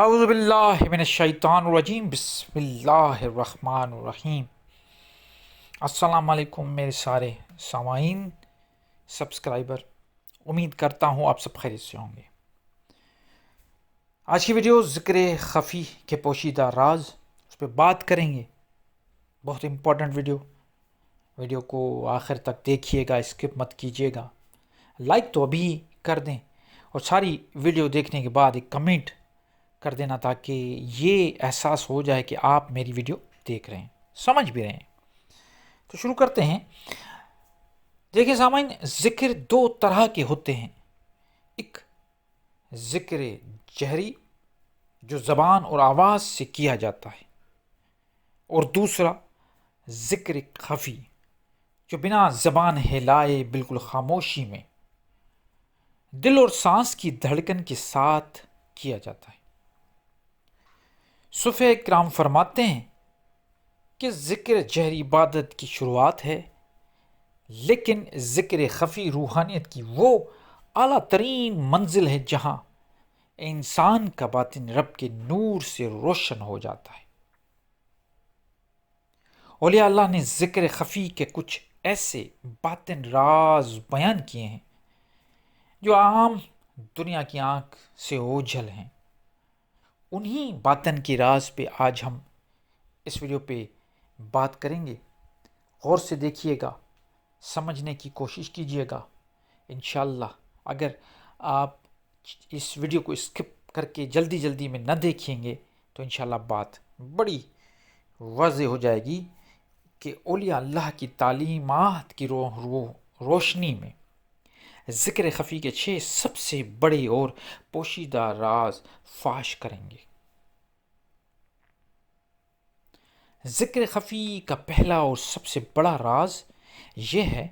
اعوذ باللہ من الشیطان الرجیم، بسم اللہ الرحمن الرحیم۔ السلام علیکم میرے سارے سامعین، سبسکرائبر، امید کرتا ہوں آپ سب خیریت سے ہوں گے۔ آج کی ویڈیو ذکر خفی کے پوشیدہ راز، اس پہ بات کریں گے۔ بہت امپورٹنٹ ویڈیو کو آخر تک دیکھیے گا، اسکپ مت کیجیے گا۔ لائک تو ابھی کر دیں اور ساری ویڈیو دیکھنے کے بعد ایک کمنٹ کر دینا، تاکہ یہ احساس ہو جائے کہ آپ میری ویڈیو دیکھ رہے ہیں، سمجھ بھی رہے ہیں۔ تو شروع کرتے ہیں۔ دیکھیں سامعین، ذکر دو طرح کے ہوتے ہیں۔ ایک ذکر جہری جو زبان اور آواز سے کیا جاتا ہے، اور دوسرا ذکر خفی جو بنا زبان ہلائے بالکل خاموشی میں دل اور سانس کی دھڑکن کے ساتھ کیا جاتا ہے۔ صوفیہ کرام فرماتے ہیں کہ ذکر جہری عبادت کی شروعات ہے، لیکن ذکر خفی روحانیت کی وہ اعلیٰ ترین منزل ہے جہاں انسان کا باطن رب کے نور سے روشن ہو جاتا ہے۔ اولیاء اللہ نے ذکر خفی کے کچھ ایسے باطن راز بیان کیے ہیں جو عام دنیا کی آنکھ سے اوجھل ہیں۔ انہی باطن کی راز پہ آج ہم اس ویڈیو پہ بات کریں گے۔ غور سے دیکھیے گا، سمجھنے کی کوشش کیجیے گا۔ انشاءاللہ اگر آپ اس ویڈیو کو اسکپ کر کے جلدی میں نہ دیکھیں گے تو انشاءاللہ بات بڑی واضح ہو جائے گی کہ اولیاء اللہ کی تعلیمات کی روشنی میں ذکر خفی کے 6 سب سے بڑے اور پوشیدہ راز فاش کریں گے۔ ذکر خفی کا پہلا اور سب سے بڑا راز یہ ہے،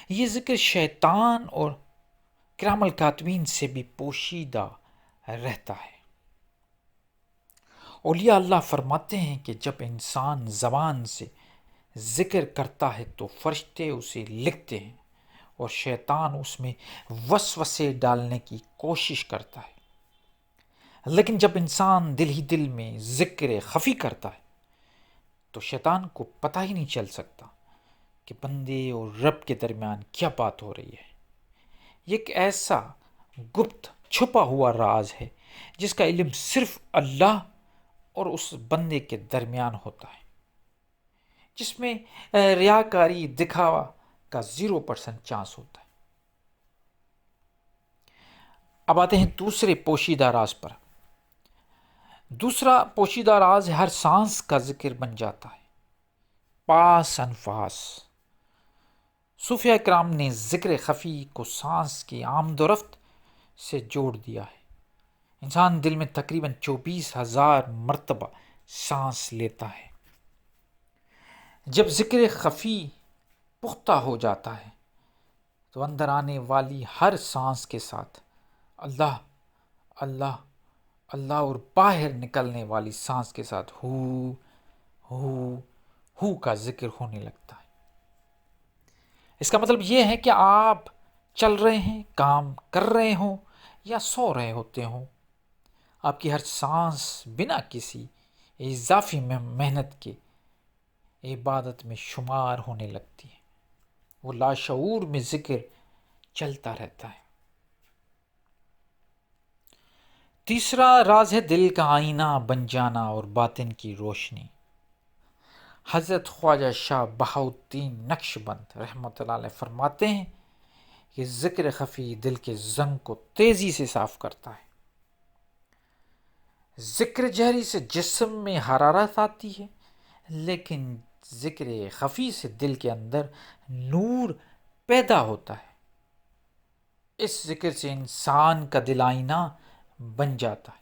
یہ ذکر شیطان اور کرام الکاتبین سے بھی پوشیدہ رہتا ہے۔ اولیاء اللہ فرماتے ہیں کہ جب انسان زبان سے ذکر کرتا ہے تو فرشتے اسے لکھتے ہیں اور شیطان اس میں وسوسے ڈالنے کی کوشش کرتا ہے۔ لیکن جب انسان دل ہی دل میں ذکر خفی کرتا ہے تو شیطان کو پتہ ہی نہیں چل سکتا کہ بندے اور رب کے درمیان کیا بات ہو رہی ہے۔ یہ ایک ایسا گپت چھپا ہوا راز ہے جس کا علم صرف اللہ اور اس بندے کے درمیان ہوتا ہے، جس میں ریاکاری دکھاوا کا 0% چانس ہوتا ہے۔ اب آتے ہیں دوسرے پوشیدہ راز پر۔ دوسرا پوشیدہ راز ہر سانس کا ذکر بن جاتا ہے، پاس انفاس۔ صوفیہ کرام نے ذکر خفی کو سانس کی آمد و رفت سے جوڑ دیا ہے۔ انسان دل میں تقریباً 24,000 مرتبہ سانس لیتا ہے۔ جب ذکر خفی پختہ ہو جاتا ہے تو اندر آنے والی ہر سانس کے ساتھ اللہ اللہ اللہ اور باہر نکلنے والی سانس کے ساتھ ہو کا ذکر ہونے لگتا ہے۔ اس کا مطلب یہ ہے کہ آپ چل رہے ہیں، کام کر رہے ہوں یا سو رہے ہوتے ہوں، آپ کی ہر سانس بنا کسی اضافی محنت کے عبادت میں شمار ہونے لگتی ہے۔ وہ لاشعور میں ذکر چلتا رہتا ہے۔ تیسرا راز ہے دل کا آئینہ بن جانا اور باطن کی روشنی۔ حضرت خواجہ شاہ بہاؤالدین نقشبند رحمۃ اللہ علیہ فرماتے ہیں کہ ذکر خفی دل کے زنگ کو تیزی سے صاف کرتا ہے۔ ذکر جہری سے جسم میں حرارت آتی ہے، لیکن ذکر خفی سے دل کے اندر نور پیدا ہوتا ہے۔ اس ذکر سے انسان کا دل آئینہ بن جاتا ہے،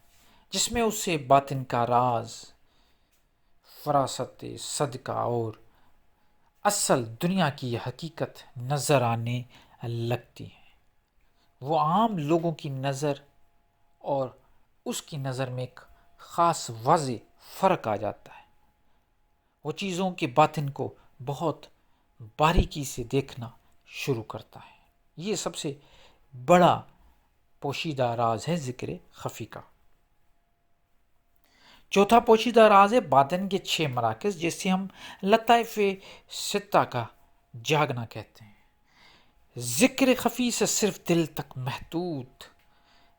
جس میں اسے باطن کا راز، فراست صدقہ اور اصل دنیا کی حقیقت نظر آنے لگتی ہے۔ وہ عام لوگوں کی نظر اور اس کی نظر میں ایک خاص واضح فرق آ جاتا ہے۔ وہ چیزوں کے باطن کو بہت باریکی سے دیکھنا شروع کرتا ہے۔ یہ سب سے بڑا پوشیدہ راز ہے ذکر خفی کا۔ چوتھا پوشیدہ راز ہے باطن کے 6 مراکز، جسے ہم لطائف ستہ کا جاگنا کہتے ہیں۔ ذکر خفی سے صرف دل تک محدود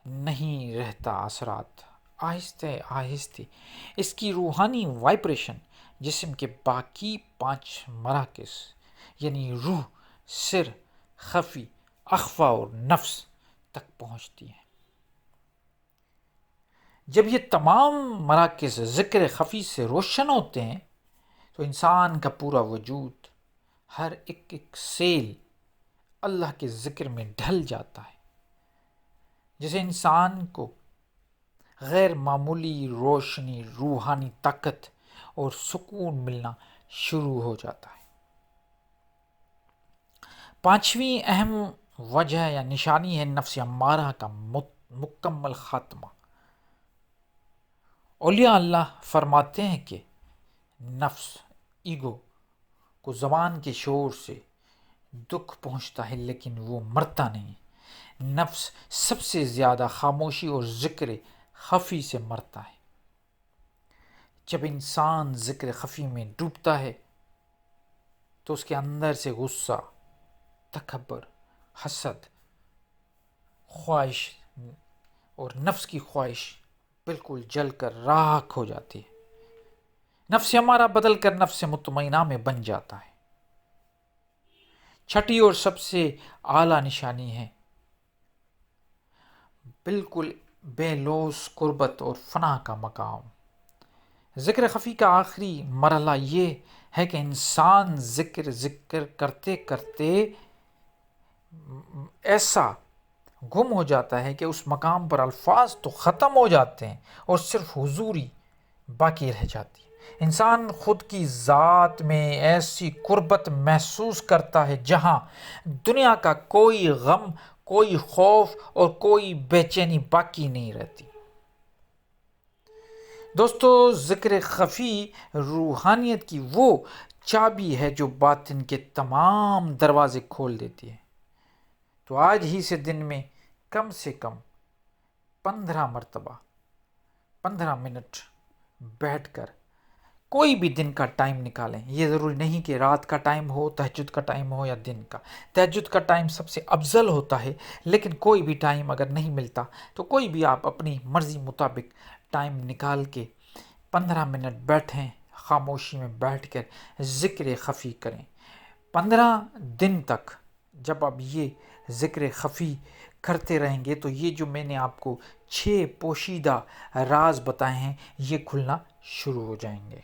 نہیں رہتا اثرات، آہستہ آہستہ اس کی روحانی وائبریشن جسم کے باقی 5 مراکز یعنی روح، سر، خفی، اخفا اور نفس تک پہنچتی ہے۔ جب یہ تمام مراکز ذکر خفی سے روشن ہوتے ہیں تو انسان کا پورا وجود، ہر ایک سیل اللہ کے ذکر میں ڈھل جاتا ہے، جسے انسان کو غیر معمولی روشنی، روحانی طاقت اور سکون ملنا شروع ہو جاتا ہے۔ 5ویں اہم وجہ یا نشانی ہے نفس امارہ کا مکمل خاتمہ۔ اولیاء اللہ فرماتے ہیں کہ نفس، ایگو کو زبان کے شور سے دکھ پہنچتا ہے لیکن وہ مرتا نہیں۔ نفس سب سے زیادہ خاموشی اور ذکر خفی سے مرتا ہے۔ جب انسان ذکر خفی میں ڈوبتا ہے تو اس کے اندر سے غصہ، تکبر، حسد، خواہش اور نفس کی خواہش بالکل جل کر راکھ ہو جاتی ہے۔ نفس ہمارا بدل کر نفس مطمئنہ میں بن جاتا ہے۔ 6ٹھی اور سب سے اعلیٰ نشانی ہے بالکل بے لوث قربت اور فنا کا مقام۔ ذکر خفی کا آخری مرحلہ یہ ہے کہ انسان ذکر کرتے کرتے ایسا گم ہو جاتا ہے کہ اس مقام پر الفاظ تو ختم ہو جاتے ہیں اور صرف حضوری باقی رہ جاتی ہے۔ انسان خود کی ذات میں ایسی قربت محسوس کرتا ہے جہاں دنیا کا کوئی غم، کوئی خوف اور کوئی بے چینی باقی نہیں رہتی۔ دوستو، ذکر خفی روحانیت کی وہ چابی ہے جو باطن کے تمام دروازے کھول دیتی ہے۔ تو آج ہی سے دن میں کم سے کم 15 مرتبہ 15 منٹ بیٹھ کر کوئی بھی دن کا ٹائم نکالیں۔ یہ ضروری نہیں کہ رات کا ٹائم ہو، تہجد کا ٹائم ہو یا دن کا۔ تہجد کا ٹائم سب سے افضل ہوتا ہے، لیکن کوئی بھی ٹائم اگر نہیں ملتا تو کوئی بھی آپ اپنی مرضی مطابق ٹائم نکال کے 15 منٹ بیٹھیں، خاموشی میں بیٹھ کر ذکر خفی کریں۔ 15 دن تک جب آپ یہ ذکر خفی کرتے رہیں گے تو یہ جو میں نے آپ کو 6 پوشیدہ راز بتائے ہیں یہ کھلنا شروع ہو جائیں گے۔